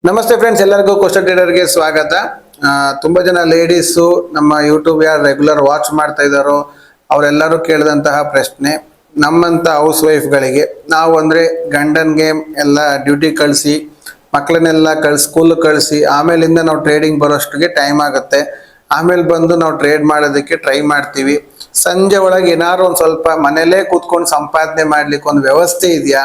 ನಮಸ್ತೆ ಫ್ರೆಂಡ್ಸ್, ಎಲ್ಲರಿಗೂ ಕ್ವಶನ್ ಟ್ರೇಡರ್ಗೆ ಸ್ವಾಗತ. ತುಂಬಾ ಜನ ಲೇಡೀಸು ನಮ್ಮ ಯೂಟ್ಯೂಬ್ ಯಾರು ರೆಗ್ಯುಲರ್ ವಾಚ್ ಮಾಡ್ತಾ ಇದ್ದಾರೋ ಅವರೆಲ್ಲರೂ ಕೇಳಿದಂತಹ ಪ್ರಶ್ನೆ, ನಮ್ಮಂತ ಹೌಸ್ ವೈಫ್ಗಳಿಗೆ ನಾವು ಅಂದ್ರೆ ಗಂಡನ್ಗೆ ಎಲ್ಲ ಡ್ಯೂಟಿ ಕಳಿಸಿ ಮಕ್ಕಳನ್ನೆಲ್ಲ ಸ್ಕೂಲ್ ಕಳಿಸಿ ಆಮೇಲಿಂದ ನಾವು ಟ್ರೇಡಿಂಗ್ ಬರೋಷ್ಟಿಗೆ ಟೈಮ್ ಆಗುತ್ತೆ. ಆಮೇಲೆ ಬಂದು ನಾವು ಟ್ರೇಡ್ ಮಾಡೋದಕ್ಕೆ ಟ್ರೈ ಮಾಡ್ತೀವಿ. ಸಂಜೆ ಒಳಗೆ ಏನಾದ್ರು ಒಂದು ಸ್ವಲ್ಪ ಮನೇಲೇ ಕೂತ್ಕೊಂಡು ಸಂಪಾದನೆ ಮಾಡ್ಲಿಕ್ಕೆ ಒಂದು ವ್ಯವಸ್ಥೆ ಇದೆಯಾ,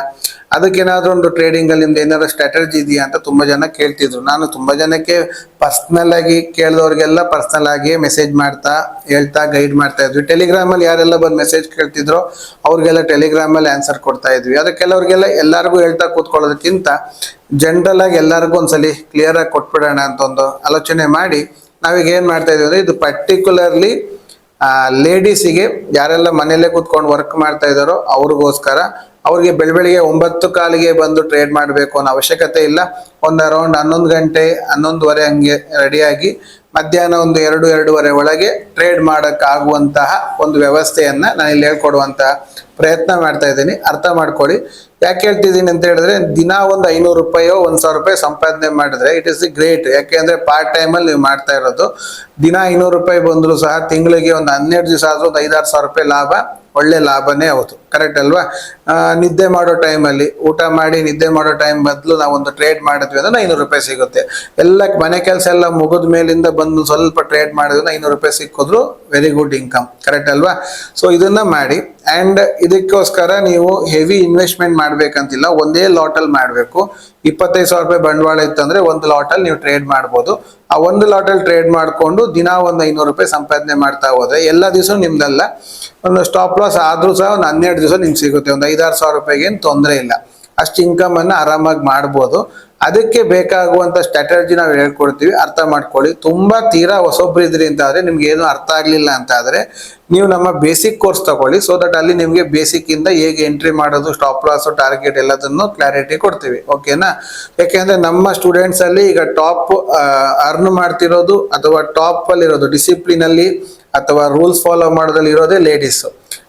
ಅದಕ್ಕೇನಾದ್ರೂ ಒಂದು ಟ್ರೇಡಿಂಗ್ ಅಲ್ಲಿ ನಿಮ್ದು ಏನಾದ್ರು ಸ್ಟ್ರಾಟಜಿ ಇದೆಯಾ ಅಂತ ತುಂಬಾ ಜನ ಕೇಳ್ತಿದ್ರು. ನಾನು ತುಂಬಾ ಜನಕ್ಕೆ ಪರ್ಸನಲ್ ಆಗಿ ಕೇಳಿದವ್ರಿಗೆಲ್ಲ ಪರ್ಸನಲ್ ಆಗಿ ಮೆಸೇಜ್ ಮಾಡ್ತಾ ಹೇಳ್ತಾ ಗೈಡ್ ಮಾಡ್ತಾ ಇದ್ವಿ. ಟೆಲಿಗ್ರಾಮ್ ಅಲ್ಲಿ ಯಾರೆಲ್ಲ ಬಂದು ಮೆಸೇಜ್ ಕೇಳ್ತಿದ್ರು ಅವ್ರಿಗೆಲ್ಲ ಟೆಲಿಗ್ರಾಮ್ ಅಲ್ಲಿ ಆನ್ಸರ್ ಕೊಡ್ತಾ ಇದ್ವಿ. ಅದಕ್ಕೆ ಕೆಲವ್ರಿಗೆಲ್ಲ ಎಲ್ಲರಿಗೂ ಹೇಳ್ತಾ ಕೂತ್ಕೊಳ್ಳೋದಕ್ಕಿಂತ ಜನರಲ್ ಆಗಿ ಎಲ್ಲರಿಗೂ ಒಂದ್ಸಲಿ ಕ್ಲಿಯರ್ ಆಗಿ ಕೊಟ್ಬಿಡೋಣ ಅಂತ ಒಂದು ಆಲೋಚನೆ ಮಾಡಿ ನಾವೀಗ ಏನ್ ಮಾಡ್ತಾ ಇದೀವಿ ಅಂದ್ರೆ, ಇದು ಪರ್ಟಿಕ್ಯುಲರ್ಲಿ ಲೇಡೀಸಿಗೆ ಯಾರೆಲ್ಲ ಮನೆಯಲ್ಲೇ ಕೂತ್ಕೊಂಡು ವರ್ಕ್ ಮಾಡ್ತಾ ಇದ್ದಾರೋ ಅವ್ರಿಗೋಸ್ಕರ. ಅವ್ರಿಗೆ ಬೆಳಗ್ಗೆ 9 ಕಾಲಿಗೆ ಬಂದು ಟ್ರೇಡ್ ಮಾಡಬೇಕು ಅನ್ನೋ ಅವಶ್ಯಕತೆ ಇಲ್ಲ. ಒಂದು ಅರೌಂಡ್ 11 ಗಂಟೆ 11:30 ಹಂಗೆ ರೆಡಿಯಾಗಿ ಮಧ್ಯಾಹ್ನ ಒಂದು 2-2:30 ಒಳಗೆ ಟ್ರೇಡ್ ಮಾಡೋಕ್ಕಾಗುವಂತಹ ಒಂದು ವ್ಯವಸ್ಥೆಯನ್ನ ನಾನು ಇಲ್ಲಿ ಹೇಳ್ಕೊಡುವಂತಹ ಪ್ರಯತ್ನ ಮಾಡ್ತಾ ಇದ್ದೀನಿ. ಅರ್ಥ ಮಾಡ್ಕೊಳ್ಳಿ. ಯಾಕೆ ಹೇಳ್ತಿದ್ದೀನಿ ಅಂತ ಹೇಳಿದ್ರೆ, ದಿನ ಒಂದು 500 ರೂಪಾಯೋ 1,000 ರೂಪಾಯಿ ಸಂಪಾದನೆ ಮಾಡಿದ್ರೆ ಇಟ್ ಇಸ್ ಗ್ರೇಟ್. ಯಾಕೆ ಅಂದ್ರೆ ಪಾರ್ಟ್ ಟೈಮಲ್ಲಿ ನೀವು ಮಾಡ್ತಾ ಇರೋದು. ದಿನ 500 ರೂಪಾಯಿ ಬಂದ್ರು ಸಹ ತಿಂಗಳಿಗೆ ಒಂದು 12 ದಿವಸ ಆದ್ರೂ ಒಂದು 5-6 ಸಾವಿರ ರೂಪಾಯಿ ಲಾಭ, ಒಳ್ಳೆ ಲಾಭನೇ ಹೌದು. ಕರೆಕ್ಟ್ ಅಲ್ವಾ? ನಿದ್ದೆ ಮಾಡೋ ಟೈಮಲ್ಲಿ ಊಟ ಮಾಡಿ ನಿದ್ದೆ ಮಾಡೋ ಟೈಮ್ ಬದಲು ನಾವು ಒಂದು ಟ್ರೇಡ್ ಮಾಡಿದ್ವಿ ಅಂದ್ರೆ 500 ರೂಪಾಯಿ ಸಿಗುತ್ತೆ. ಎಲ್ಲ ಮನೆ ಕೆಲಸ ಎಲ್ಲ ಮುಗಿದ ಮೇಲಿಂದ ಬಂದು ಸ್ವಲ್ಪ ಟ್ರೇಡ್ ಮಾಡಿದ್ರೆ 500 ರೂಪಾಯಿ ಸಿಕ್ಕಿದ್ರು ವೆರಿ ಗುಡ್ ಇನ್ಕಮ್. ಕರೆಕ್ಟ್ ಅಲ್ವಾ? ಸೊ ಇದನ್ನ ಮಾಡಿ. ಅಂಡ್ ಇದಕ್ಕೋಸ್ಕರ ನೀವು ಹೆವಿ ಇನ್ವೆಸ್ಟ್ಮೆಂಟ್ ಮಾಡ್ಬೇಕಂತಿಲ್ಲ, ಒಂದೇ ಲಾಟಲ್ಲಿ ಮಾಡಬೇಕು. 25,000 ರೂಪಾಯಿ ಬಂಡವಾಳ ಇತ್ತಂದ್ರೆ ಒಂದು ಲಾಟಲ್ಲಿ ನೀವು ಟ್ರೇಡ್ ಮಾಡ್ಬೋದು. ಆ ಒಂದು ಲಾಟಲ್ಲಿ ಟ್ರೇಡ್ ಮಾಡಿಕೊಂಡು ದಿನ ಒಂದು 500 ರೂಪಾಯಿ ಸಂಪಾದನೆ ಮಾಡ್ತಾ ಹೋದ್ರೆ ಎಲ್ಲ ದಿವಸ ನಿಮ್ದಲ್ಲ, ಒಂದು ಸ್ಟಾಪ್ ಲಾಸ್ ಆದ್ರೂ ಸಹ ಒಂದು 12 ದಿವಸ ನಿಮ್ಗೆ ಸಿಗುತ್ತೆ. ಒಂದು 5-6 ಸಾವಿರ ರೂಪಾಯಿಗೆ ಏನು ತೊಂದರೆ ಇಲ್ಲ. ಅಷ್ಟು ಇನ್ಕಮ್ ಅನ್ನ ಆರಾಮಾಗಿ ಮಾಡ್ಬೋದು. ಅದಕ್ಕೆ ಬೇಕಾಗುವಂತ ಸ್ಟ್ರಾಟಜಿ ನಾವು ಹೇಳ್ಕೊಡ್ತೀವಿ. ಅರ್ಥ ಮಾಡ್ಕೊಳ್ಳಿ. ತುಂಬಾ ತೀರಾ ಹೊಸೊಬ್ರು ಇದ್ರಿ ಅಂತ ಆದ್ರೆ, ನಿಮ್ಗೆ ಏನು ಅರ್ಥ ಆಗ್ಲಿಲ್ಲ ಅಂತ ಆದ್ರೆ ನೀವು ನಮ್ಮ ಬೇಸಿಕ್ ಕೋರ್ಸ್ ತಗೊಳ್ಳಿ. ಸೊ ದಟ್ ಅಲ್ಲಿ ನಿಮ್ಗೆ ಬೇಸಿಕ್ ಇಂದ ಹೇಗೆ ಎಂಟ್ರಿ ಮಾಡೋದು, ಸ್ಟಾಪ್ ಲಾಸ್, ಟಾರ್ಗೆಟ್ ಎಲ್ಲದನ್ನು ಕ್ಲಾರಿಟಿ ಕೊಡ್ತೀವಿ. ಓಕೆನಾ? ಯಾಕೆಂದ್ರೆ ನಮ್ಮ ಸ್ಟೂಡೆಂಟ್ಸ್ ಅಲ್ಲಿ ಈಗ ಟಾಪ್ ಅರ್ನ್ ಮಾಡ್ತಿರೋದು ಅಥವಾ ಟಾಪ್ ಅಲ್ಲಿ ಇರೋದು, ಡಿಸಿಪ್ಲಿನ್ ಅಲ್ಲಿ ಅಥವಾ ರೂಲ್ಸ್ ಫಾಲೋ ಮಾಡೋದ್ರಲ್ಲಿ ಇರೋದೇ ಲೇಡೀಸ್.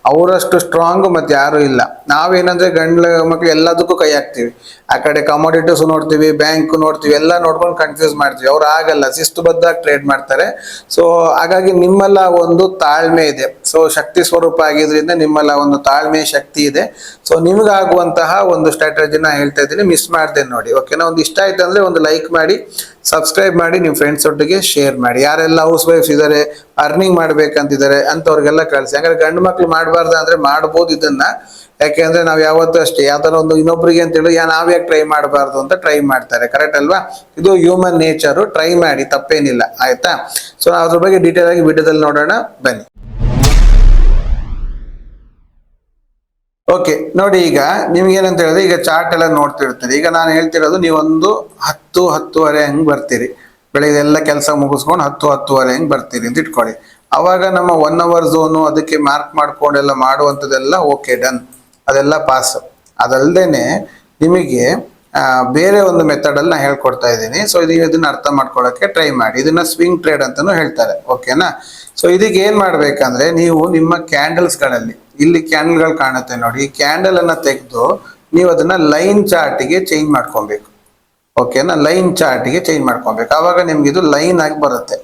ಅವರಷ್ಟು ಸ್ಟ್ರಾಂಗ್ ಮತ್ತೆ ಯಾರು ಇಲ್ಲ. ನಾವೇನಂದ್ರೆ ಗಂಡ್ಲ ಮಕ್ಳು ಎಲ್ಲದಕ್ಕೂ ಕೈ ಹಾಕ್ತಿವಿ. ಆ ಕಡೆ ಕಮೋಡಿಟೀಸ್ ನೋಡ್ತೀವಿ, ಬ್ಯಾಂಕ್ ನೋಡ್ತೀವಿ, ಎಲ್ಲ ನೋಡ್ಕೊಂಡು ಕನ್ಫ್ಯೂಸ್ ಮಾಡ್ತೀವಿ. ಅವ್ರು ಆಗಲ್ಲ, ಶಿಸ್ತುಬದ್ಧಾಗಿ ಟ್ರೇಡ್ ಮಾಡ್ತಾರೆ. ಸೊ ಹಾಗಾಗಿ ನಿಮ್ಮೆಲ್ಲ ಒಂದು ತಾಳ್ಮೆ ಇದೆ. ಸೊ ಶಕ್ತಿ ಸ್ವರೂಪ ಆಗಿದ್ರಿಂದ ನಿಮ್ಮೆಲ್ಲ ಒಂದು ತಾಳ್ಮೆ ಶಕ್ತಿ ಇದೆ. ಸೊ ನಿಮ್ಗಾಗುವಂತಹ ಒಂದು ಸ್ಟ್ರಾಟಜಿನ ಹೇಳ್ತಾ ಇದ್ದೀನಿ, ಮಿಸ್ ಮಾಡ್ತೇನೆ ನೋಡಿ. ಓಕೆನಾ? ಒಂದು ಇಷ್ಟ ಆಯ್ತು ಅಂದ್ರೆ ಒಂದು ಲೈಕ್ ಮಾಡಿ, ಸಬ್ಸ್ಕ್ರೈಬ್ ಮಾಡಿ, ನಿಮ್ಮ ಫ್ರೆಂಡ್ಸ್ ಒಟ್ಟಿಗೆ ಶೇರ್ ಮಾಡಿ. ಯಾರೆಲ್ಲ ಹೌಸ್ ವೈಫ್ಸ್ ಇದಾರೆ, ಅರ್ನಿಂಗ್ ಮಾಡ್ಬೇಕಂತಿದ್ದಾರೆ ಅಂತವ್ರಿಗೆಲ್ಲ ಕಳಿಸಿ. ಯಾಕಂದ್ರೆ ಗಂಡು ಮಕ್ಳು ಮಾಡಬಾರ್ದು ಅಂದ್ರೆ ಮಾಡ್ಬೋದು ಇದನ್ನ. ಯಾಕೆಂದ್ರೆ ನಾವ್ ಯಾವತ್ತೂ ಅಷ್ಟೇ ಯಾವ ತರ ಒಂದು ಇನ್ನೊಬ್ರಿಗೆ ಅಂತ ಹೇಳಿ ನಾವ್ ಯಾಕೆ ಟ್ರೈ ಮಾಡಬಾರ್ದು ಅಂತ ಟ್ರೈ ಮಾಡ್ತಾರೆ. ಕರೆಕ್ಟ್ ಅಲ್ವಾ? ಇದು ಹ್ಯೂಮನ್ ನೇಚರ್. ಟ್ರೈ ಮಾಡಿ, ತಪ್ಪೇನಿಲ್ಲ. ಆಯ್ತಾ? ಸೊ ಅದ್ರ ಬಗ್ಗೆ ಡೀಟೇಲ್ ಆಗಿ ವಿಡಿಯೋದಲ್ಲಿ ನೋಡೋಣ ಬನ್ನಿ. ಓಕೆ ನೋಡಿ, ಈಗ ನಿಮ್ಗೆ ಏನಂತ ಹೇಳಿದ್ರೆ, ಈಗ ಚಾರ್ಟ್ ಎಲ್ಲ ನೋಡ್ತಿರ್ತೀರಿ. ಈಗ ನಾನು ಹೇಳ್ತಿರೋದು, ನೀವೊಂದು 10-10:30 ಹಂಗ್ ಬರ್ತೀರಿ. ಬೆಳಿಗ್ಗೆ ಎಲ್ಲ ಕೆಲಸ ಮುಗಿಸ್ಕೊಂಡು 10-10:30 ಹಂಗ್ ಬರ್ತೀರಿ ಅಂತ ಇಟ್ಕೊಳ್ಳಿ. ಅವಾಗ ನಮ್ಮ 1 ಅವರ್ ಝೋನು ಅದಕ್ಕೆ ಮಾರ್ಕ್ ಮಾಡ್ಕೊಂಡೆಲ್ಲ ಮಾಡುವಂಥದ್ದೆಲ್ಲ ಓಕೆ, ಡನ್, ಅದೆಲ್ಲ ಪಾಸ್. ಅದಲ್ದೇನೆ ನಿಮಗೆ ಬೇರೆ ಒಂದು ಮೆಥಡ್ ಅಲ್ಲಿ ನಾನು ಹೇಳ್ಕೊಡ್ತಾ ಇದ್ದೀನಿ. ಸೊ ಇದನ್ನ ಅರ್ಥ ಮಾಡ್ಕೊಳ್ಳೋಕೆ ಟ್ರೈ ಮಾಡಿ. ಇದನ್ನ ಸ್ವಿಂಗ್ ಟ್ರೇಡ್ ಅಂತಾನು ಹೇಳ್ತಾರೆ. ಓಕೆನಾ? ಸೊ ಇದಕ್ಕೆ ಏನ್ ಮಾಡ್ಬೇಕಂದ್ರೆ, ನೀವು ನಿಮ್ಮ ಕ್ಯಾಂಡಲ್ಸ್ ಗಳಲ್ಲಿ, ಇಲ್ಲಿ ಕ್ಯಾಂಡಲ್ಗಳು ಕಾಣುತ್ತೆ ನೋಡಿ, ಈ ಕ್ಯಾಂಡಲ್ ಅನ್ನ ತೆಗೆದು ನೀವು ಅದನ್ನ ಲೈನ್ ಚಾರ್ಟ್ಗೆ ಚೇಂಜ್ ಮಾಡ್ಕೊಬೇಕು. ಓಕೆನಾ? ಲೈನ್ ಚಾರ್ಟ್ಗೆ ಚೇಂಜ್ ಮಾಡ್ಕೊಬೇಕು. ಆವಾಗ ನಿಮ್ಗೆ ಇದು ಲೈನ್ ಆಗಿ ಬರುತ್ತೆ.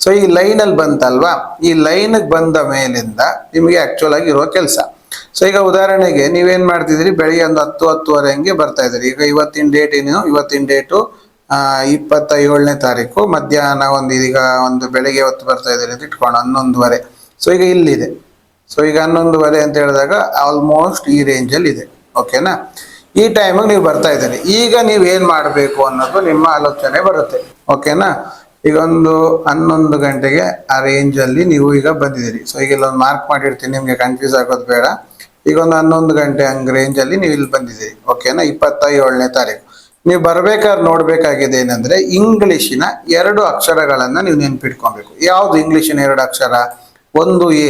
ಸೊ ಈ ಲೈನ್ ಅಲ್ಲಿ ಬಂತಲ್ವಾ, ಈ ಲೈನ್ ಬಂದ ಮೇಲಿಂದ ನಿಮಗೆ ಆಕ್ಚುಲ್ ಆಗಿ ಇರುವ ಕೆಲಸ. ಸೊ ಈಗ ಉದಾಹರಣೆಗೆ ನೀವೇನ್ ಮಾಡ್ತಿದ್ರಿ, ಬೆಳಿಗ್ಗೆ ಒಂದು 10-10:30 ಹಂಗೆ ಬರ್ತಾ ಇದ್ರಿ. ಈಗ ಇವತ್ತಿನ ಡೇಟ್ ಏನು? ಇವತ್ತಿನ ಡೇಟು 27ನೇ ತಾರೀಕು ಮಧ್ಯಾಹ್ನ ಈಗ ಒಂದು ಬೆಳಿಗ್ಗೆ ಹೊತ್ತು ಬರ್ತಾ ಇದ್ರಿ ಅಂತ ಇಟ್ಕೊಂಡು 11:30. ಸೊ ಈಗ ಇಲ್ಲಿದೆ. ಸೊ ಈಗ 11:30 ಅಂತ ಹೇಳಿದಾಗ ಆಲ್ಮೋಸ್ಟ್ ಈ ರೇಂಜ್ ಅಲ್ಲಿ ಇದೆ. ಓಕೆನಾ? ಈ ಟೈಮಿಗೆ ನೀವು ಬರ್ತಾ ಇದ್ದೀರಿ. ಈಗ ನೀವು ಏನ್ ಮಾಡಬೇಕು ಅನ್ನೋದು ನಿಮ್ಮ ಆಲೋಚನೆ ಬರುತ್ತೆ. ಓಕೆನಾ? ಈಗ ಒಂದು 11 ಗಂಟೆಗೆ ಆ ರೇಂಜ್ ಅಲ್ಲಿ ನೀವು ಈಗ ಬಂದಿದ್ದೀರಿ. ಸೊ ಈಗ ಇಲ್ಲೊಂದು ಮಾರ್ಕ್ ಮಾಡಿರ್ತೀನಿ, ನಿಮ್ಗೆ ಕನ್ಫ್ಯೂಸ್ ಆಗೋದು ಬೇಡ. ಈಗ ಒಂದು 11 ಗಂಟೆ ಹಂಗ್ ರೇಂಜ್ ಅಲ್ಲಿ ನೀವು ಇಲ್ಲಿ ಬಂದಿದ್ದೀರಿ. ಓಕೆನಾ? 27ನೇ ತಾರೀಕು ನೀವು ಬರ್ಬೇಕಾದ್ರೆ ನೋಡ್ಬೇಕಾಗಿದೆ ಏನಂದ್ರೆ, ಇಂಗ್ಲಿಶಿನ 2 ಅಕ್ಷರಗಳನ್ನ ನೀವು ನೆನ್ಪಿಟ್ಕೊಬೇಕು. ಯಾವ್ದು ಇಂಗ್ಲಿಶಿನ 2 ಅಕ್ಷರ? ಒಂದು ಎ,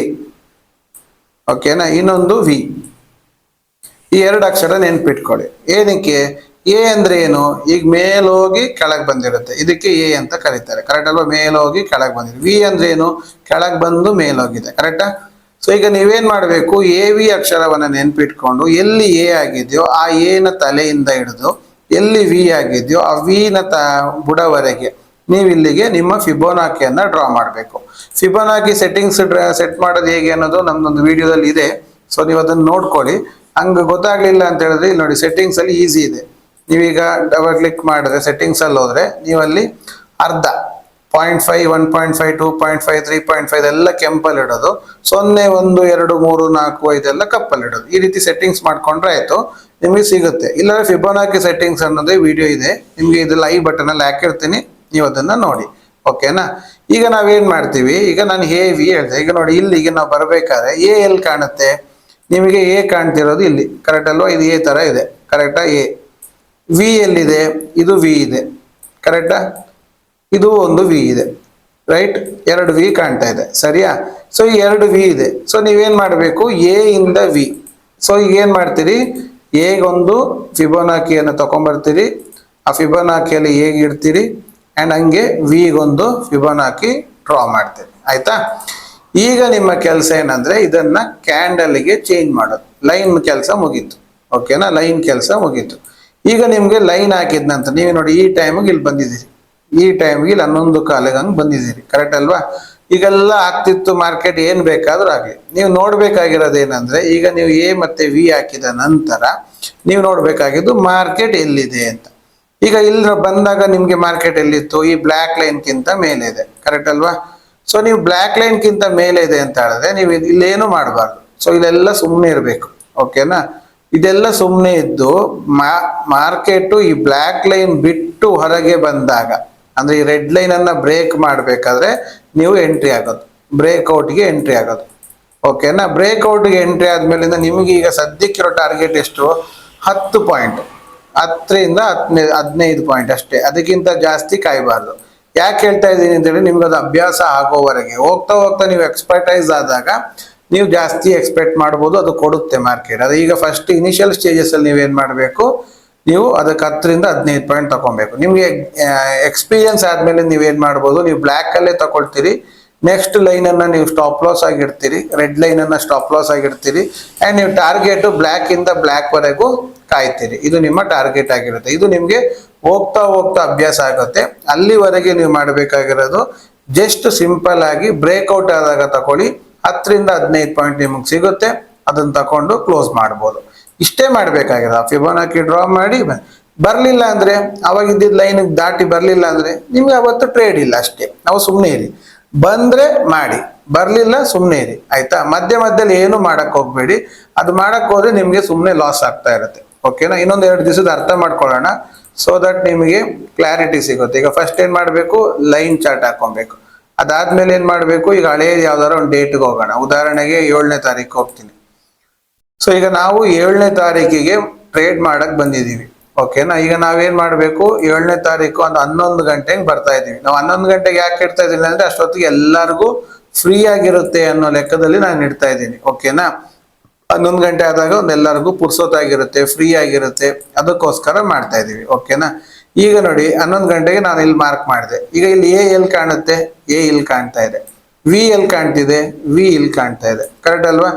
ಓಕೆನಾ, ಇನ್ನೊಂದು ವಿ. ಈ 2 ಅಕ್ಷರ ನೆನ್ಪಿಟ್ಕೊಳ್ಳಿ. ಏನಕ್ಕೆ? ಎ ಅಂದ್ರೆ ಏನು? ಈಗ ಮೇಲೋಗಿ ಕೆಳಗೆ ಬಂದಿರುತ್ತೆ, ಇದಕ್ಕೆ ಎ ಅಂತ ಕರೀತಾರೆ. ಕರೆಕ್ಟ್ ಅಲ್ವಾ? ಮೇಲೋಗಿ ಕೆಳಗೆ ಬಂದಿದೆ. ವಿ ಅಂದ್ರೆ ಏನು? ಕೆಳಗೆ ಬಂದು ಮೇಲೋಗಿದೆ. ಕರೆಕ್ಟಾ? ಸೊ ಈಗ ನೀವೇನ್ ಮಾಡಬೇಕು, ಎ ವಿ ಅಕ್ಷರವನ್ನ ನೆನ್ಪಿಟ್ಕೊಂಡು ಎಲ್ಲಿ ಎ ಆಗಿದೆಯೋ ಆ ಎ ನ ತಲೆಯಿಂದ ಹಿಡಿದು ಎಲ್ಲಿ ವಿ ಆಗಿದೆಯೋ ಆ ವಿನ ಬುಡವರೆಗೆ ನೀವು ಇಲ್ಲಿಗೆ ನಿಮ್ಮ ಫಿಬೋನಾಕಿಯನ್ನ ಡ್ರಾ ಮಾಡಬೇಕು. ಫಿಬೋನಾಕಿ ಸೆಟ್ಟಿಂಗ್ಸ್ ಸೆಟ್ ಮಾಡೋದು ಹೇಗೆ ಅನ್ನೋದು ನಮ್ದೊಂದು ವಿಡಿಯೋದಲ್ಲಿ ಇದೆ. ಸೊ ನೀವು ಅದನ್ನ ನೋಡ್ಕೊಳ್ಳಿ. ಹಂಗೆ ಗೊತ್ತಾಗ್ಲಿಲ್ಲ ಅಂತ ಹೇಳಿದ್ರೆ ಇಲ್ಲಿ ನೋಡಿ, ಸೆಟ್ಟಿಂಗ್ಸ್ ಅಲ್ಲಿ ಈಸಿ ಇದೆ. ನೀವೀಗ ಡಬಲ್ ಕ್ಲಿಕ್ ಮಾಡಿದ್ರೆ ಸೆಟ್ಟಿಂಗ್ಸ್ ಅಲ್ಲಿ ಹೋದ್ರೆ ನೀವಲ್ಲಿ ಅರ್ಧ 0.5, 1.5, 2.5, 3.5 ಎಲ್ಲ ಕೆಂಪಲ್ಲಿ ಇಡೋದು, 0, 1, 2, 3, 4, 5 ಎಲ್ಲ ಕಪ್ಪಲ್ಲಿ ಇಡೋದು. ಈ ರೀತಿ ಸೆಟ್ಟಿಂಗ್ಸ್ ಮಾಡ್ಕೊಂಡ್ರೆ ಆಯ್ತು, ನಿಮಗೆ ಸಿಗುತ್ತೆ. ಇಲ್ಲಾಂದ್ರೆ ಫಿಬೋನಾಕಿ ಸೆಟ್ಟಿಂಗ್ಸ್ ಅನ್ನೋದೇ ವಿಡಿಯೋ ಇದೆ, ನಿಮ್ಗೆ ಇದೆಲ್ಲ ಐ ಬಟನ್ ಅಲ್ಲಿ ಹಾಕಿರ್ತೀನಿ, ನೀವು ಅದನ್ನ ನೋಡಿ. ಓಕೆನಾ? ಈಗ ನಾವೇನ್ ಮಾಡ್ತೀವಿ, ಈಗ ನಾನು ಎ ವಿ ಹೇಳಿದೆ. ಈಗ ನೋಡಿ, ಇಲ್ಲಿಗೆ ನಾವು ಬರ್ಬೇಕಾದ್ರೆ ಎ ಎಲ್ಲಿ ಕಾಣುತ್ತೆ ನಿಮಗೆ? ಎ ಕಾಣ್ತಿರೋದು ಇಲ್ಲಿ, ಕರೆಕ್ಟ್ ಅಲ್ವಾ? ಇದು ಎ ತರ ಇದೆ, ಕರೆಕ್ಟಾ? ಎ ವಿ ಎಲ್ಲಿದೆ? ಇದು ವಿ ಇದೆ, ಕರೆಕ್ಟಾ? ಇದು ಒಂದು ವಿ ಇದೆ, ರೈಟ್? 2 ವಿ ಕಾಣ್ತಾ ಇದೆ, ಸರಿಯಾ? ಸೊ ಈ 2 ವಿ ಇದೆ. ಸೊ ನೀವೇನ್ ಮಾಡಬೇಕು, ಎ ಇಂದ ವಿ. ಸೊ ಈಗ ಏನ್ ಮಾಡ್ತೀರಿ, ಎಗೊಂದು ಫಿಬೋನಾಕಿಯನ್ನು ತಗೊಂಡ್ಬರ್ತೀರಿ, ಆ ಫಿಬೋನಾಕಿಯಲ್ಲಿ ಹೇಗೆ ಇಡ್ತೀರಿ, ಅಂಡ್ ಹಂಗೆ ವಿಗೊಂದು ಫಿಬೋನಾಕಿ ಡ್ರಾ ಮಾಡ್ತೀರಿ. ಆಯ್ತಾ? ಈಗ ನಿಮ್ಮ ಕೆಲಸ ಏನಂದ್ರೆ ಇದನ್ನ ಕ್ಯಾಂಡಲ್ಗೆ ಚೇಂಜ್ ಮಾಡೋದು. ಲೈನ್ ಕೆಲಸ ಮುಗೀತು. ಓಕೆನಾ? ಲೈನ್ ಕೆಲಸ ಮುಗೀತು. ಈಗ ನಿಮ್ಗೆ ಲೈನ್ ಹಾಕಿದ ನಂತರ ನೀವು ನೋಡಿ, ಈ ಟೈಮಿಗೆ ಇಲ್ಲಿ ಬಂದಿದ್ದೀರಿ, ಈ ಟೈಮ್ಗೆ ಇಲ್ಲಿ 11:15 ಹಂಗೆ ಬಂದಿದ್ದೀರಿ, ಕರೆಕ್ಟ್ ಅಲ್ವಾ? ಈಗೆಲ್ಲ ಆಗ್ತಿತ್ತು ಮಾರ್ಕೆಟ್, ಏನ್ ಬೇಕಾದ್ರೂ ಆಗಲಿ. ನೀವು ನೋಡ್ಬೇಕಾಗಿರೋದು ಏನಂದ್ರೆ, ಈಗ ನೀವು ಎ ಮತ್ತೆ ವಿ ಹಾಕಿದ ನಂತರ ನೀವು ನೋಡ್ಬೇಕಾಗಿದ್ದು ಮಾರ್ಕೆಟ್ ಎಲ್ಲಿದೆ ಅಂತ. ಈಗ ಇಲ್ಲಿ ಬಂದಾಗ ನಿಮ್ಗೆ ಮಾರ್ಕೆಟ್ ಎಲ್ಲಿತ್ತು? ಈ ಬ್ಲ್ಯಾಕ್ ಲೈನ್ ಕಿಂತ ಮೇಲೆ ಇದೆ, ಕರೆಕ್ಟ್ ಅಲ್ವಾ? ಸೊ ನೀವು ಬ್ಲ್ಯಾಕ್ ಲೈನ್ ಕಿಂತ ಮೇಲೆ ಇದೆ ಅಂತ ಹೇಳಿದ್ರೆ ನೀವು ಇಲ್ಲೇನು ಮಾಡಬಾರ್ದು. ಸೊ ಇಲ್ಲೆಲ್ಲ ಸುಮ್ಮನೆ ಇರಬೇಕು. ಓಕೆನಾ? ಇದೆಲ್ಲ ಸುಮ್ಮನೆ ಇದ್ದು ಮಾರ್ಕೆಟ್ ಈ ಬ್ಲ್ಯಾಕ್ ಲೈನ್ ಬಿಟ್ಟು ಹೊರಗೆ ಬಂದಾಗ, ಅಂದ್ರೆ ಈ ರೆಡ್ ಲೈನ್ ಅನ್ನ ಬ್ರೇಕ್ ಮಾಡಬೇಕಾದ್ರೆ ನೀವು ಎಂಟ್ರಿ ಆಗೋದು, ಬ್ರೇಕ್ಔಟ್ಗೆ ಎಂಟ್ರಿ ಆಗೋದು. ಓಕೆನಾ? ಬ್ರೇಕ್ಔಟ್ಗೆ ಎಂಟ್ರಿ ಆದ್ಮೇಲಿಂದ ನಿಮಗೆ ಈಗ ಸದ್ಯಕ್ಕಿರೋ ಟಾರ್ಗೆಟ್ ಎಷ್ಟು? 10 ಪಾಯಿಂಟ್, 10ರಿಂದ 15 ಪಾಯಿಂಟ್ ಅಷ್ಟೇ, ಅದಕ್ಕಿಂತ ಜಾಸ್ತಿ ಕಾಯಬಾರ್ದು. ಯಾಕೆ ಹೇಳ್ತಾ ಇದ್ದೀನಿ ಅಂತೇಳಿ, ನಿಮ್ಗೆ ಅದು ಅಭ್ಯಾಸ ಆಗೋವರೆಗೆ, ಹೋಗ್ತಾ ಹೋಗ್ತಾ ನೀವು ಎಕ್ಸ್ಪರ್ಟೈಸ್ ಆದಾಗ ನೀವು ಜಾಸ್ತಿ ಎಕ್ಸ್ಪೆಕ್ಟ್ ಮಾಡ್ಬೋದು, ಅದು ಕೊಡುತ್ತೆ ಮಾರ್ಕೆಟ್. ಅದು ಈಗ ಫಸ್ಟ್ ಇನಿಷಿಯಲ್ ಸ್ಟೇಜಸ್ ಅಲ್ಲಿ ನೀವೇನ್ ಮಾಡಬೇಕು, ನೀವು ಅದಕ್ಕೆ 10ರಿಂದ 15 ಪಾಯಿಂಟ್ ತಗೊಬೇಕು. ನಿಮ್ಗೆ ಎಕ್ಸ್ಪೀರಿಯನ್ಸ್ ಆದ್ಮೇಲೆ ನೀವೇನ್ ಮಾಡ್ಬೋದು, ನೀವು ಬ್ಲ್ಯಾಕ್ ಅಲ್ಲೇ ತಗೊಳ್ತೀರಿ, ನೆಕ್ಸ್ಟ್ ಲೈನ್ ಅನ್ನ ನೀವು ಸ್ಟಾಪ್ ಲಾಸ್ ಆಗಿರ್ತೀರಿ, ರೆಡ್ ಲೈನ್ ಅನ್ನ ಸ್ಟಾಪ್ ಲಾಸ್ ಆಗಿರ್ತೀರಿ, ಅಂಡ್ ನೀವು ಟಾರ್ಗೆಟ್ ಬ್ಲ್ಯಾಕ್ ಇಂದ ಬ್ಲ್ಯಾಕ್ ವರೆಗೂ ಕಾಯ್ತೀರಿ. ಇದು ನಿಮ್ಮ ಟಾರ್ಗೆಟ್ ಆಗಿರುತ್ತೆ. ಇದು ನಿಮ್ಗೆ ಹೋಗ್ತಾ ಹೋಗ್ತಾ ಅಭ್ಯಾಸ ಆಗುತ್ತೆ. ಅಲ್ಲಿವರೆಗೆ ನೀವು ಮಾಡಬೇಕಾಗಿರೋದು ಜಸ್ಟ್ ಸಿಂಪಲ್ ಆಗಿ ಬ್ರೇಕ್ಔಟ್ ಆದಾಗ ತಗೊಳ್ಳಿ, 10ರಿಂದ 15 ಪಾಯಿಂಟ್ ನಿಮಗೆ ಸಿಗುತ್ತೆ, ಅದನ್ನ ತಕೊಂಡು ಕ್ಲೋಸ್ ಮಾಡ್ಬೋದು. ಇಷ್ಟೇ ಮಾಡ್ಬೇಕಾಗಿರೋದು. ಫಿಬೋನಾಕಿ ಡ್ರಾ ಮಾಡಿ ಬರ್ಲಿಲ್ಲ ಅಂದ್ರೆ, ಅವಾಗ ಇದ್ದಿದ್ದ ಲೈನ್ ದಾಟಿ ಬರ್ಲಿಲ್ಲ ಅಂದ್ರೆ ನಿಮ್ಗೆ ಅವತ್ತು ಟ್ರೇಡ್ ಇಲ್ಲ, ಅಷ್ಟೇ. ನಾವು ಸುಮ್ಮನೆ ಇರಿ. ಬಂದ್ರೆ ಮಾಡಿ, ಬರ್ಲಿಲ್ಲ ಸುಮ್ಮನೆ ಇರಿ. ಆಯ್ತಾ? ಮಧ್ಯದಲ್ಲಿ ಏನು ಮಾಡಕ್ ಹೋಗ್ಬೇಡಿ. ಅದು ಮಾಡಕ್ ಹೋದ್ರೆ ನಿಮ್ಗೆ ಸುಮ್ಮನೆ ಲಾಸ್ ಆಗ್ತಾ ಇರುತ್ತೆ. ಓಕೆನಾ? ಇನ್ನೊಂದು 2 ದಿವಸದ ಅರ್ಥ ಮಾಡ್ಕೊಳ್ಳೋಣ, ಸೊ ದಟ್ ನಿಮಗೆ ಕ್ಲಾರಿಟಿ ಸಿಗುತ್ತೆ. ಈಗ ಫಸ್ಟ್ ಏನ್ ಮಾಡ್ಬೇಕು, ಲೈನ್ ಚಾರ್ಟ್ ಹಾಕೊಬೇಕು. ಅದಾದ್ಮೇಲೆ ಏನ್ ಮಾಡ್ಬೇಕು, ಈಗ ಹಳೆಯ ಯಾವ್ದಾರ ಒಂದು ಡೇಟ್ಗೆ ಹೋಗೋಣ. ಉದಾಹರಣೆಗೆ 7ನೇ ತಾರೀಕು ಹೋಗ್ತೀನಿ. ಸೊ ಈಗ ನಾವು 7ನೇ ತಾರೀಕಿಗೆ ಟ್ರೇಡ್ ಮಾಡಕ್ ಬಂದಿದೀವಿ. ಓಕೆನಾ? ಈಗ ನಾವೇನ್ ಮಾಡ್ಬೇಕು, 7ನೇ ತಾರೀಕು ಒಂದು 11 ಗಂಟೆಗೆ ಬರ್ತಾ ಇದೀವಿ. ನಾವು 11 ಗಂಟೆಗೆ ಯಾಕೆ ಇಡ್ತಾ ಇದೀನಿ ಅಂದ್ರೆ, ಅಷ್ಟೊತ್ತಿಗೆ ಎಲ್ಲರಿಗೂ ಫ್ರೀ ಆಗಿರುತ್ತೆ ಅನ್ನೋ ಲೆಕ್ಕದಲ್ಲಿ ನಾನು ಇಡ್ತಾ ಇದ್ದೀನಿ. ಓಕೆನಾ? 11 ಗಂಟೆ ಆದಾಗ ಒಂದೆಲ್ಲರಿಗೂ ಪುರ್ಸೊತ್ತಾಗಿರುತ್ತೆ, ಫ್ರೀ ಆಗಿರುತ್ತೆ, ಅದಕ್ಕೋಸ್ಕರ ಮಾಡ್ತಾ ಇದೀವಿ. ಓಕೆನಾ? ಈಗ ನೋಡಿ, 11 ಗಂಟೆಗೆ ನಾನು ಇಲ್ಲಿ ಮಾರ್ಕ್ ಮಾಡಿದೆ. ಈಗ ಇಲ್ಲಿ ಎ ಎಲ್ಲಿ ಕಾಣುತ್ತೆ? ಎ ಇಲ್ಲಿ ಕಾಣ್ತಾ ಇದೆ. ವಿ ಎಲ್ಲಿ ಕಾಣ್ತಿದೆ? ವಿ ಇಲ್ಲಿ ಕಾಣ್ತಾ ಇದೆ, ಕರೆಕ್ಟ್ ಅಲ್ವಾ?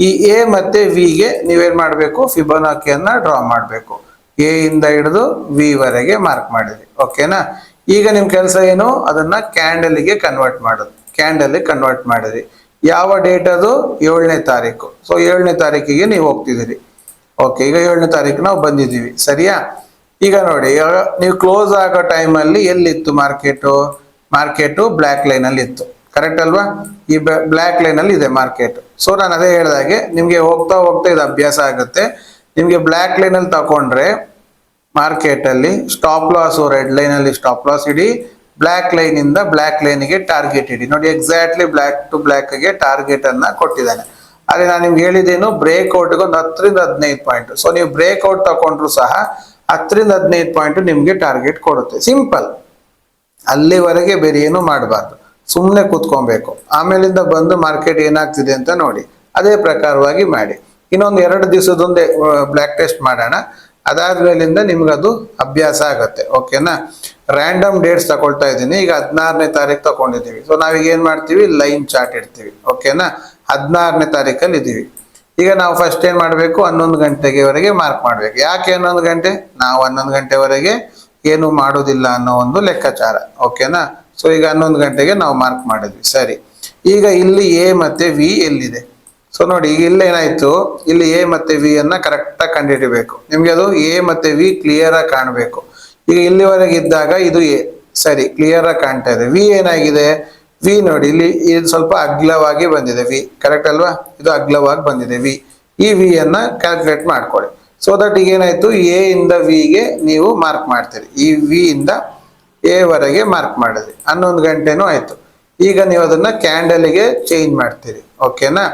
ಈ ಎ ಮತ್ತೆ ವಿಗೆ ನೀವೇನ್ ಮಾಡ್ಬೇಕು, ಫಿಬೋನಾಕಿಯನ್ನ ಡ್ರಾ ಮಾಡ್ಬೇಕು. ಎ ಇಂದ ಹಿಡಿದು ವಿ ವರೆಗೆ ಮಾರ್ಕ್ ಮಾಡಿದ್ರಿ. ಓಕೆನಾ? ಈಗ ನಿಮ್ ಕೆಲಸ ಏನು, ಅದನ್ನ ಕ್ಯಾಂಡಲ್ಗೆ ಕನ್ವರ್ಟ್ ಮಾಡೋದು. ಕ್ಯಾಂಡಲ್ ಕನ್ವರ್ಟ್ ಮಾಡಿದ್ರಿ. ಯಾವ ಡೇಟ್ ಅದು? 7ನೇ ತಾರೀಕು. ಸೊ 7ನೇ ತಾರೀಕಿಗೆ ನೀವು ಹೋಗ್ತಿದ್ದೀರಿ. ಓಕೆ, ಈಗ 7ನೇ ತಾರೀಕು ನಾವು ಬಂದಿದ್ದೀವಿ, ಸರಿಯಾ? ಈಗ ನೋಡಿ, ನೀವು ಕ್ಲೋಸ್ ಆಗೋ ಟೈಮಲ್ಲಿ ಎಲ್ಲಿತ್ತು ಮಾರ್ಕೆಟು ಬ್ಲ್ಯಾಕ್ ಲೈನ್ ಅಲ್ಲಿ ಇತ್ತು, ಕರೆಕ್ಟ್ ಅಲ್ವಾ? ಈ ಬ್ಲ್ಯಾಕ್ ಲೈನ್ ಅಲ್ಲಿ ಇದೆ ಮಾರ್ಕೆಟ್. ಸೊ ನಾನು ಅದೇ ಹೇಳಿದಾಗೆ ನಿಮ್ಗೆ ಹೋಗ್ತಾ ಹೋಗ್ತಾ ಇದು ಅಭ್ಯಾಸ ಆಗುತ್ತೆ. ನಿಮ್ಗೆ ಬ್ಲ್ಯಾಕ್ ಲೈನ್ ಅಲ್ಲಿ ತಗೊಂಡ್ರೆ ಮಾರ್ಕೆಟ್ ಅಲ್ಲಿ ಸ್ಟಾಪ್ ಲಾಸ್, ರೆಡ್ ಲೈನ್ ಅಲ್ಲಿ ಸ್ಟಾಪ್ ಲಾಸ್ ಇಡಿ, ಬ್ಲ್ಯಾಕ್ ಲೈನ್ ಇಂದ ಬ್ಲ್ಯಾಕ್ ಲೈನ್ಗೆ ಟಾರ್ಗೆಟ್ ಇಡಿ. ನೋಡಿ, ಎಕ್ಸಾಕ್ಟ್ಲಿ ಬ್ಲ್ಯಾಕ್ ಟು ಬ್ಲ್ಯಾಕ್ ಗೆ ಟಾರ್ಗೆಟ್ ಅನ್ನ ಕೊಟ್ಟಿದ್ದಾನೆ. ಅದೇ ನಾನು ನಿಮ್ಗೆ ಹೇಳಿದ್ದೇನು, ಬ್ರೇಕ್ಔಟ್ಗೆ ಒಂದು 10ರಿಂದ 15 ಪಾಯಿಂಟ್. ಸೊ ನೀವು ಬ್ರೇಕ್ಔಟ್ ತಗೊಂಡ್ರು ಸಹ 10ರಿಂದ 15 ಪಾಯಿಂಟ್ ನಿಮ್ಗೆ ಟಾರ್ಗೆಟ್ ಕೊಡುತ್ತೆ. ಸಿಂಪಲ್. ಅಲ್ಲಿವರೆಗೆ ಬೇರೆ ಏನು ಮಾಡಬಾರ್ದು, ಸುಮ್ಮನೆ ಕೂತ್ಕೊಬೇಕು. ಆಮೇಲಿಂದ ಬಂದು ಮಾರ್ಕೆಟ್ ಏನಾಗ್ತಿದೆ ಅಂತ ನೋಡಿ, ಅದೇ ಪ್ರಕಾರವಾಗಿ ಮಾಡಿ. ಇನ್ನೊಂದು 2 ದಿವಸದೊಂದೇ ಬ್ಲ್ಯಾಕ್ ಟೆಸ್ಟ್ ಮಾಡೋಣ. ಅದಾದ್ಮೇಲಿಂದ ನಿಮ್ಗೆ ಅದು ಅಭ್ಯಾಸ ಆಗತ್ತೆ. ಓಕೆನಾ? ರ್ಯಾಂಡಮ್ ಡೇಟ್ಸ್ ತಗೊಳ್ತಾ ಇದ್ದೀನಿ. ಈಗ 16ನೇ ತಾರೀಕು ತಗೊಂಡಿದ್ದೀವಿ. ಸೊ ನಾವೀಗ ಏನ್ ಮಾಡ್ತೀವಿ, ಲೈನ್ ಚಾರ್ಟ್ ಇಡ್ತೀವಿ. ಓಕೆನಾ? 16ನೇ ತಾರೀಕಲ್ಲಿ ಇದೀವಿ. ಈಗ ನಾವು ಫಸ್ಟ್ ಏನ್ ಮಾಡಬೇಕು, 11 ಗಂಟೆಗೆವರೆಗೆ ಮಾರ್ಕ್ ಮಾಡಬೇಕು. ಯಾಕೆ 11 ಗಂಟೆ? ನಾವು 11 ಗಂಟೆವರೆಗೆ ಏನು ಮಾಡೋದಿಲ್ಲ ಅನ್ನೋ ಒಂದು ಲೆಕ್ಕಾಚಾರ. ಓಕೆನಾ? ಸೊ ಈಗ 11 ಗಂಟೆಗೆ ನಾವು ಮಾರ್ಕ್ ಮಾಡಿದ್ವಿ. ಸರಿ, ಈಗ ಇಲ್ಲಿ ಎ ಮತ್ತೆ ವಿ ಎಲ್ಲಿದೆ? ಸೊ ನೋಡಿ, ಈಗ ಇಲ್ಲಿ ಏನಾಯ್ತು, ಇಲ್ಲಿ ಎ ಮತ್ತೆ ವಿ ಅನ್ನ ಕರೆಕ್ಟ್ ಆಗಿ ಕಂಡುಹಿಡಿಬೇಕು. ನಿಮ್ಗೆ ಅದು ಎ ಮತ್ತೆ ವಿ ಕ್ಲಿಯರ್ ಆಗಿ ಕಾಣಬೇಕು. ಈಗ ಇಲ್ಲಿವರೆಗೆ ಇದ್ದಾಗ ಇದು ಎ, ಸರಿ, ಕ್ಲಿಯರ್ ಆಗಿ ಕಾಣ್ತಾ ಇದೆ. ವಿ ಏನಾಗಿದೆ? ವಿ ನೋಡಿ, ಇಲ್ಲಿ ಇದು ಸ್ವಲ್ಪ ಅಗ್ಲವಾಗಿ ಬಂದಿದೆ. ವಿ ಕರೆಕ್ಟ್ ಅಲ್ವಾ? ಇದು ಅಗ್ಲವಾಗಿ ಬಂದಿದೆ ವಿ. ಈ ವಿ ಅನ್ನ ಕ್ಯಾಲ್ಕುಲೇಟ್ ಮಾಡ್ಕೊಳ್ಳಿ. ಸೊ ದಟ್ ಈಗ ಏನಾಯ್ತು, ಎ ಇಂದ ವಿ ಗೆ ನೀವು ಮಾರ್ಕ್ ಮಾಡ್ತೀರಿ. ಈ ವಿ ಇಂದ ಎ ವರೆಗೆ ಮಾರ್ಕ್ ಮಾಡಿದ್ರಿ. 11 ಗಂಟೆನೂ ಆಯ್ತು. ಈಗ ನೀವು ಅದನ್ನ ಕ್ಯಾಂಡಲ್ಗೆ ಚೇಂಜ್ ಮಾಡ್ತೀರಿ. ಓಕೆನಾ?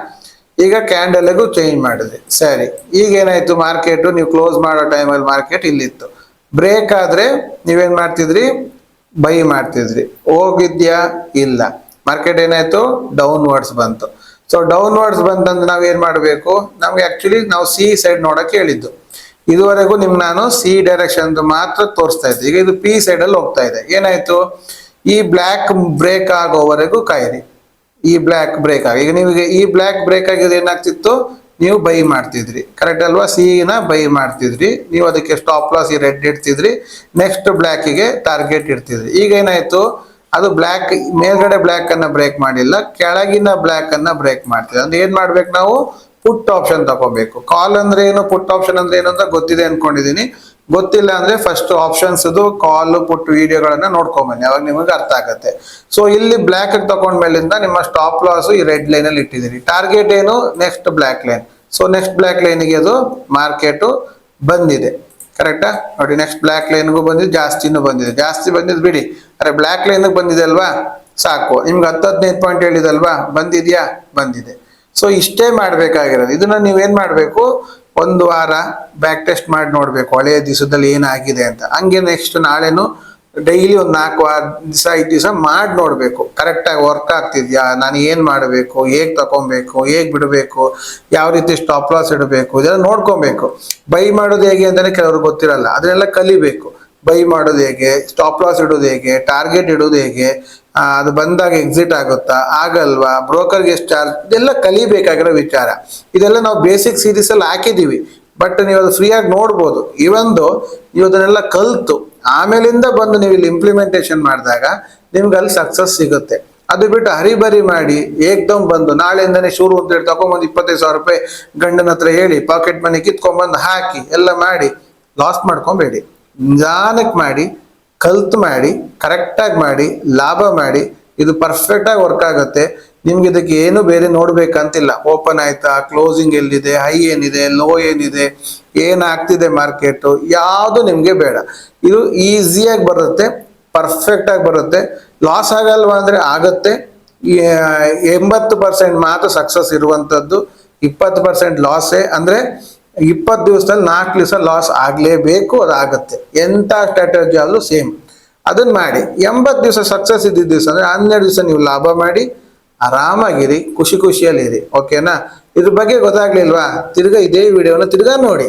ಈಗ ಕ್ಯಾಂಡಲ್ಗೂ ಚೇಂಜ್ ಮಾಡಿದ್ರಿ. ಸರಿ, ಈಗ ಏನಾಯ್ತು, ಮಾರ್ಕೆಟ್ ನೀವು ಕ್ಲೋಸ್ ಮಾಡೋ ಟೈಮಲ್ಲಿ ಮಾರ್ಕೆಟ್ ಇಲ್ಲಿತ್ತು. ಬ್ರೇಕ್ ಆದ್ರೆ ನೀವೇನ್ ಮಾಡ್ತಿದ್ರಿ? ಬೈ ಮಾಡ್ತಿದ್ರಿ. ಹೋಗಿದ್ಯಾ? ಇಲ್ಲ. ಮಾರ್ಕೆಟ್ ಏನಾಯ್ತು? ಡೌನ್ವರ್ಡ್ಸ್ ಬಂತು. ಸೊ ಡೌನ್ವರ್ಡ್ಸ್ ಬಂತಂದ್ರೆ ನಾವೇನ್ ಮಾಡಬೇಕು? ನಮ್ಗೆ ಆಕ್ಚುಲಿ ನಾವು ಸಿ ಸೈಡ್ ನೋಡಕ್ ಹೇಳಿದ್ದು. ಇದುವರೆಗೂ ನಿಮ್ಗೆ ನಾನು ಸಿ ಡೈರೆಕ್ಷನ್ ಮಾತ್ರ ತೋರಿಸ್ತಾ ಇದ್ದೆ. ಈಗ ಇದು ಪಿ ಸೈಡ್ ಅಲ್ಲಿ ಹೋಗ್ತಾ ಇದೆ. ಏನಾಯ್ತು? ಈ ಬ್ಲ್ಯಾಕ್ ಬ್ರೇಕ್ ಆಗೋವರೆಗೂ ಕಾಯಿರಿ. ಈ ಬ್ಲ್ಯಾಕ್ ಬ್ರೇಕ್ ಆಗಿ, ಈಗ ನಿಮಗೆ ಈ ಬ್ಲ್ಯಾಕ್ ಬ್ರೇಕ್ ಆಗಿದ್ರೆ ಏನಾಗ್ತಿತ್ತು? ನೀವು ಬೈ ಮಾಡ್ತಿದ್ರಿ. ಕರೆಕ್ಟ್ ಅಲ್ವಾ? ಸಿ ನ ಬೈ ಮಾಡ್ತಿದ್ರಿ. ನೀವು ಅದಕ್ಕೆ ಸ್ಟಾಪ್ ಲಾಸ್ ಈ ರೆಡ್ ಇಡ್ತಿದ್ರಿ. ನೆಕ್ಸ್ಟ್ ಬ್ಲ್ಯಾಕಿಗೆ ಟಾರ್ಗೆಟ್ ಇಡ್ತಿದ್ರಿ. ಈಗ ಏನಾಯ್ತು? ಅದು ಬ್ಲ್ಯಾಕ್ ಮೇಲ್ಗಡೆ ಬ್ಲ್ಯಾಕ್ ಅನ್ನ ಬ್ರೇಕ್ ಮಾಡಿಲ್ಲ, ಕೆಳಗಿನ ಬ್ಲ್ಯಾಕ್ ಅನ್ನ ಬ್ರೇಕ್ ಮಾಡ್ತಿದೆ. ಅಂದ್ರೆ ಏನ್ ಮಾಡ್ಬೇಕು ನಾವು? ಪುಟ್ ಆಪ್ಷನ್ ತಗೋಬೇಕು. ಕಾಲ್ ಅಂದ್ರೆ ಏನು, ಪುಟ್ ಆಪ್ಷನ್ ಅಂದ್ರೆ ಏನು ಅಂತ ಗೊತ್ತಿದೆ ಅನ್ಕೊಂಡಿದೀನಿ. ಗೊತ್ತಿಲ್ಲ ಅಂದ್ರೆ ಫಸ್ಟ್ ಆಪ್ಷನ್ಸ್ ಕಾಲ್ ಪುಟ್ ವಿಡಿಯೋಗಳನ್ನ ನೋಡ್ಕೊಂಬನ್ನಿ, ಅವಾಗ ನಿಮಗೆ ಅರ್ಥ ಆಗುತ್ತೆ. ಸೊ ಇಲ್ಲಿ ಬ್ಲ್ಯಾಕ್ ತಗೊಂಡ್ಮೇಲಿಂದ ನಿಮ್ಮ ಸ್ಟಾಪ್ ಲಾಸ್ ಈ ರೆಡ್ ಲೈನ್ ಅಲ್ಲಿ ಇಟ್ಟಿದ್ದೀರಿ. ಟಾರ್ಗೆಟ್ ಏನು? Next black line. So next black ಲೈನ್ಗೆ ಅದು ಮಾರ್ಕೆಟ್ ಬಂದಿದೆ. ಕರೆಕ್ಟಾ? ನೋಡಿ, ನೆಕ್ಸ್ಟ್ ಬ್ಲ್ಯಾಕ್ ಲೈನ್ಗೂ ಬಂದಿದೆ, ಜಾಸ್ತಿನೂ ಬಂದಿದೆ. ಜಾಸ್ತಿ ಬಂದಿದ್ ಬಿಡಿ, ಅರೆ ಬ್ಲ್ಯಾಕ್ ಲೈನ್ ಬಂದಿದೆ ಅಲ್ವಾ, ಸಾಕು. ನಿಮ್ಗೆ 10-15 ಪಾಯಿಂಟ್ ಹೇಳಿದಲ್ವಾ, ಬಂದಿದ್ಯಾ? ಬಂದಿದೆ. ಸೊ ಇಷ್ಟೇ ಮಾಡ್ಬೇಕಾಗಿರೋದು. ಇದನ್ನ ನೀವೇನ್ ಮಾಡ್ಬೇಕು? ಒಂದು ವಾರ ಬ್ಯಾಕ್ ಟೆಸ್ಟ್ ಮಾಡಿ ನೋಡ್ಬೇಕು, ಹಳೆಯ ದಿವಸದಲ್ಲಿ ಏನಾಗಿದೆ ಅಂತ. ಹಂಗೆ ನೆಕ್ಸ್ಟ್ ನಾಳೆನು ಡೈಲಿ ಒಂದು 4 ದಿವಸ 5 ದಿವಸ ಮಾಡಿ ನೋಡ್ಬೇಕು, ಕರೆಕ್ಟ್ ಆಗಿ ವರ್ಕ್ ಆಗ್ತಿದ್ಯಾ, ನಾನು ಏನ್ ಮಾಡಬೇಕು, ಹೇಗ್ ತಕೊಬೇಕು, ಹೇಗ್ ಬಿಡಬೇಕು, ಯಾವ ರೀತಿ ಸ್ಟಾಪ್ ಲಾಸ್ ಇಡಬೇಕು, ಇದೆಲ್ಲ ನೋಡ್ಕೊಬೇಕು. ಬೈ ಮಾಡೋದು ಹೇಗೆ ಅಂತಾನೆ ಕೆಲವ್ರಿಗೆ ಗೊತ್ತಿರಲ್ಲ, ಅದನ್ನೆಲ್ಲ ಕಲಿಬೇಕು. ಬೈ ಮಾಡೋದು ಹೇಗೆ, ಸ್ಟಾಪ್ ಲಾಸ್ ಇಡೋದು ಹೇಗೆ, ಟಾರ್ಗೆಟ್ ಇಡೋದು ಹೇಗೆ, ಅದು ಬಂದಾಗ ಎಕ್ಸಿಟ್ ಆಗುತ್ತಾ, ಆಗಲ್ವಾ, ಬ್ರೋಕರ್ಗೆ ಎಷ್ಟು ಚಾರ್ಜ್, ಇದೆಲ್ಲ ಕಲಿಬೇಕಾಗಿರೋ ವಿಚಾರ. ಇದೆಲ್ಲ ನಾವು ಬೇಸಿಕ್ ಸೀರೀಸ್ ಅಲ್ಲಿ ಹಾಕಿದೀವಿ, ಬಟ್ ನೀವು ಅದು ಫ್ರೀ ಆಗಿ ನೋಡ್ಬೋದು. ಇವಂದು ನೀವು ಅದನ್ನೆಲ್ಲ ಕಲ್ತು ಆಮೇಲಿಂದ ಬಂದು ನೀವು ಇಲ್ಲಿ ಇಂಪ್ಲಿಮೆಂಟೇಷನ್ ಮಾಡಿದಾಗ ನಿಮ್ಗೆ ಅಲ್ಲಿ ಸಕ್ಸಸ್ ಸಿಗುತ್ತೆ. ಅದು ಬಿಟ್ಟು ಹರಿಬರಿ ಮಾಡಿ ಏಕ್ದಮ್ ಬಂದು ನಾಳೆಯಿಂದನೇ ಶುರು ಅಂತ ಹೇಳಿ ತಗೊಂಡ್ಬಂದು 25,000 ರೂಪಾಯಿ ಗಂಡನ ಹತ್ರ ಹೇಳಿ ಪಾಕೆಟ್ ಮನಿ ಕಿತ್ಕೊಂಡ್ಬಂದು ಹಾಕಿ ಎಲ್ಲ ಮಾಡಿ ಲಾಸ್ ಮಾಡ್ಕೊಬೇಡಿ. ನಿಧಾನಕ್ಕೆ ಮಾಡಿ, ಕಲ್ತು ಮಾಡಿ, ಕರೆಕ್ಟಾಗಿ ಮಾಡಿ, ಲಾಭ ಮಾಡಿ. ಇದು ಪರ್ಫೆಕ್ಟ್ ಆಗಿ ವರ್ಕ್ ಆಗುತ್ತೆ. ನಿಮ್ಗೆ ಇದಕ್ಕೆ ಏನು ಬೇರೆ ನೋಡ್ಬೇಕಂತಿಲ್ಲ. ಓಪನ್ ಆಯ್ತಾ, ಕ್ಲೋಸಿಂಗ್ ಎಲ್ಲಿದೆ, ಹೈ ಏನಿದೆ, ಲೋ ಏನಿದೆ, ಏನಾಗ್ತಿದೆ ಮಾರ್ಕೆಟ್, ಯಾವುದು ನಿಮ್ಗೆ ಬೇಡ. ಇದು ಈಸಿಯಾಗಿ ಬರುತ್ತೆ, ಪರ್ಫೆಕ್ಟ್ ಆಗಿ ಬರುತ್ತೆ. ಲಾಸ್ ಆಗಲ್ವಾ ಅಂದ್ರೆ ಆಗತ್ತೆ. 80% ಮಾತ್ರ ಸಕ್ಸಸ್ ಇರುವಂತದ್ದು, 20% ಲಾಸೇ. ಅಂದ್ರೆ 20 ದಿವಸದಲ್ಲಿ 4 ದಿವಸ ಲಾಸ್ ಆಗ್ಲೇಬೇಕು, ಅದಾಗತ್ತೆ. ಎಂತ ಸ್ಟ್ರಾಟಜಿ ಆದ್ರೂ ಸೇಮ್ ಅದನ್ನ ಮಾಡಿ. 80 ದಿವಸ ಸಕ್ಸಸ್ ಇದ್ದಿದ್ದ ದಿವಸ ಅಂದ್ರೆ 12 ದಿವಸ ನೀವು ಲಾಭ ಮಾಡಿ ಆರಾಮಾಗಿರಿ, ಖುಷಿಯಲ್ಲಿರಿ. ಓಕೆನಾ? ಇದ್ರ ಬಗ್ಗೆ ಗೊತ್ತಾಗ್ಲಿಲ್ವಾ? ತಿರ್ಗಾ ಇದೇ ವಿಡಿಯೋನ ತಿರ್ಗಾ ನೋಡಿ,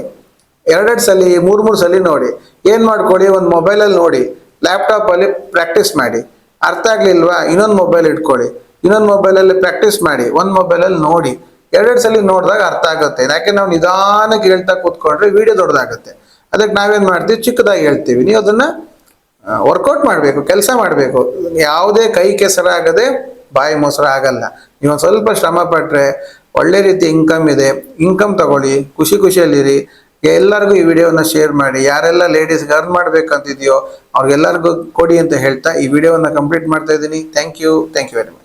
2 ಸಲ 3 ಸಲ ನೋಡಿ. ಏನ್ ಮಾಡ್ಕೊಳ್ಳಿ, ಒಂದು ಮೊಬೈಲಲ್ಲಿ ನೋಡಿ, ಲ್ಯಾಪ್ಟಾಪ್ ಅಲ್ಲಿ ಪ್ರಾಕ್ಟೀಸ್ ಮಾಡಿ. ಅರ್ಥ ಆಗ್ಲಿಲ್ವಾ? ಇನ್ನೊಂದು ಮೊಬೈಲ್ ಇಟ್ಕೊಳ್ಳಿ, ಇನ್ನೊಂದು ಮೊಬೈಲಲ್ಲಿ ಪ್ರಾಕ್ಟೀಸ್ ಮಾಡಿ, ಒಂದು ಮೊಬೈಲಲ್ಲಿ ನೋಡಿ. 2 ಸಲ ನೋಡಿದಾಗ ಅರ್ಥ ಆಗುತ್ತೆ. ಯಾಕೆ ನಾವು ನಿಧಾನಕ್ಕೆ ಹೇಳ್ತಾ ಕೂತ್ಕೊಂಡ್ರೆ ವಿಡಿಯೋ ದೊಡ್ಡದಾಗುತ್ತೆ. ಅದಕ್ಕೆ ನಾವೇನ್ ಮಾಡ್ತೀವಿ, ಚಿಕ್ಕದಾಗಿ ಹೇಳ್ತೀವಿ. ನೀವು ಅದನ್ನ ವರ್ಕೌಟ್ ಮಾಡಬೇಕು, ಕೆಲಸ ಮಾಡಬೇಕು. ಯಾವುದೇ ಕೈ ಕೆಸರಾಗದೆ ಬಾಯಿ ಮೊಸರು ಆಗಲ್ಲ. ನೀವು ಸ್ವಲ್ಪ ಶ್ರಮ ಪಟ್ರೆ ಒಳ್ಳೆ ರೀತಿ ಇನ್ಕಮ್ ಇದೆ. ಇನ್ಕಮ್ ತಗೊಳ್ಳಿ, ಖುಷಿಯಲ್ಲಿರಿ. ಎಲ್ಲರಿಗೂ ಈ ವಿಡಿಯೋನ ಶೇರ್ ಮಾಡಿ. ಯಾರೆಲ್ಲ ಲೇಡೀಸ್ಗೆ ಅರ್ನ್ ಮಾಡ್ಬೇಕಂತಿದೆಯೋ ಅವ್ರಿಗೆಲ್ಲರಿಗೂ ಕೊಡಿ ಅಂತ ಹೇಳ್ತಾ ಈ ವಿಡಿಯೋನ ಕಂಪ್ಲೀಟ್ ಮಾಡ್ತಾ ಇದ್ದೀನಿ. Thank you very much.